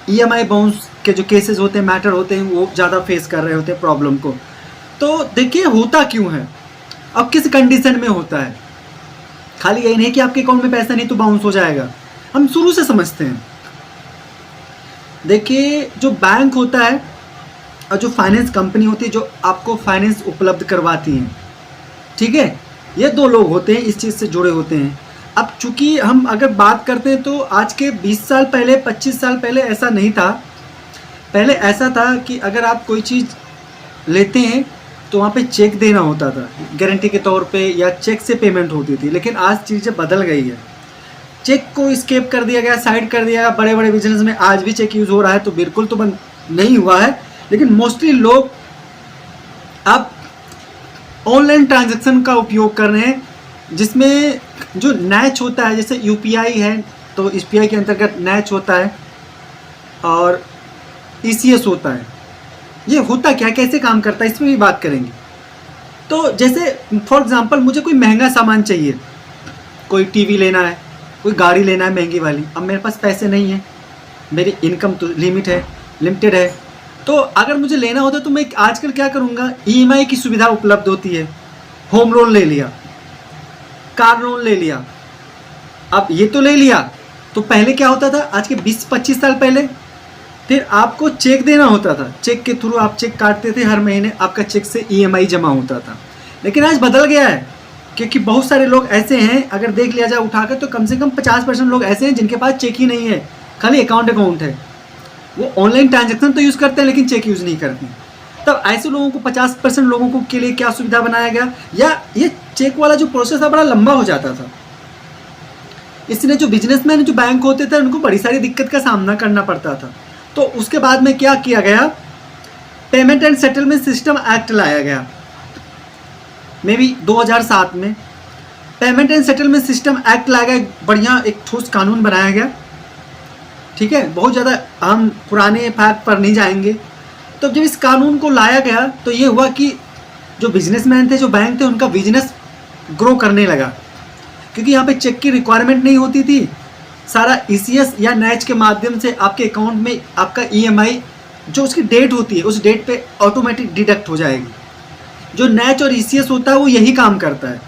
EMI bounce के जो cases होते हैं, मैटर होते हैं, वो ज़्यादा फेस कर रहे होते हैं प्रॉब्लम को। तो देखिए होता क्यों है, अब किस कंडीशन में होता है। खाली यही नहीं कि आपके अकाउंट में पैसा नहीं तो बाउंस हो जाएगा, हम शुरू से समझते हैं। देखिए जो बैंक होता है और जो फाइनेंस कंपनी होती है जो आपको फाइनेंस उपलब्ध करवाती हैं, ठीक है, ये दो लोग होते हैं इस चीज़ से जुड़े होते हैं। अब चूंकि हम अगर बात करते हैं तो आज के 20 साल पहले, 25 साल पहले ऐसा नहीं था। पहले ऐसा था कि अगर आप कोई चीज़ लेते हैं तो वहाँ पे चेक देना होता था गारंटी के तौर पे, या चेक से पेमेंट होती थी। लेकिन आज चीज़ें बदल गई है, चेक को स्केप कर दिया गया, साइड कर दिया गया। बड़े बड़े बिजनेस में आज भी चेक यूज़ हो रहा है, तो बिल्कुल तो बंद नहीं हुआ है, लेकिन मोस्टली लोग अब ऑनलाइन ट्रांजैक्शन का उपयोग कर रहे हैं, जिसमें जो नैच होता है, जैसे यूपीआई है तो यूपीआई के अंतर्गत नैच होता है और ईसीएस होता है। ये होता क्या, कैसे काम करता है, इसमें भी बात करेंगे। तो जैसे फॉर एग्जांपल मुझे कोई महंगा सामान चाहिए, कोई टीवी लेना है, कोई गाड़ी लेना है महंगी वाली। अब मेरे पास पैसे नहीं है, मेरी इनकम तो लिमिटेड है। तो अगर मुझे लेना होता तो मैं आजकल क्या करूँगा, ईएमआई की सुविधा उपलब्ध होती है, होम लोन ले लिया, कार लोन ले लिया। अब ये तो ले लिया, तो पहले क्या होता था, आज के 20-25 साल पहले फिर आपको चेक देना होता था, चेक के थ्रू आप चेक काटते थे, हर महीने आपका चेक से ईएमआई जमा होता था। लेकिन आज बदल गया है, क्योंकि बहुत सारे लोग ऐसे हैं, अगर देख लिया जाए उठाकर तो कम से कम 50% लोग ऐसे हैं जिनके पास चेक ही नहीं है, खाली अकाउंट है। वो ऑनलाइन ट्रांजैक्शन तो यूज़ करते हैं लेकिन चेक यूज़ नहीं करते। तब ऐसे लोगों को 50% लोगों को के लिए क्या सुविधा बनाया गया, या ये चेक वाला जो प्रोसेस था बड़ा लंबा हो जाता था, इसलिए जो बिजनेसमैन, जो बैंक होते थे, उनको बड़ी सारी दिक्कत का सामना करना पड़ता था। तो उसके बाद में क्या किया गया, payment and settlement system act लाया गया, मे बी 2007 में payment and settlement system act लाया गया। बढ़िया एक ठोस कानून बनाया गया, ठीक है। बहुत ज़्यादा हम पुराने फैक्ट पर नहीं जाएंगे। तो जब इस कानून को लाया गया तो ये हुआ कि जो बिजनेसमैन थे, जो बैंक थे, उनका बिजनेस ग्रो करने लगा, क्योंकि यहाँ पे चेक की रिक्वायरमेंट नहीं होती थी। सारा ईसीएस या नैच के माध्यम से आपके अकाउंट में आपका ईएमआई जो उसकी डेट होती है उस डेट पे ऑटोमेटिक डिडक्ट हो जाएगी। जो नैच और ईसीएस होता है वो यही काम करता है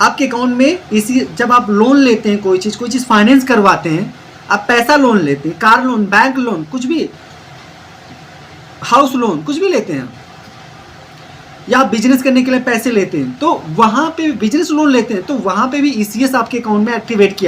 आपके अकाउंट में। इसी जब आप लोन लेते हैं, कोई चीज़ फाइनेंस करवाते हैं, आप पैसा लोन लेते हैं, कार लोन, बैंक लोन, कुछ भी, हाउस लोन, कुछ भी लेते हैं, या आप बिजनेस करने के लिए पैसे लेते हैं, तो वहाँ पे बिजनेस लोन लेते हैं तो वहाँ पे भी ईसीएस आपके अकाउंट में एक्टिवेट किया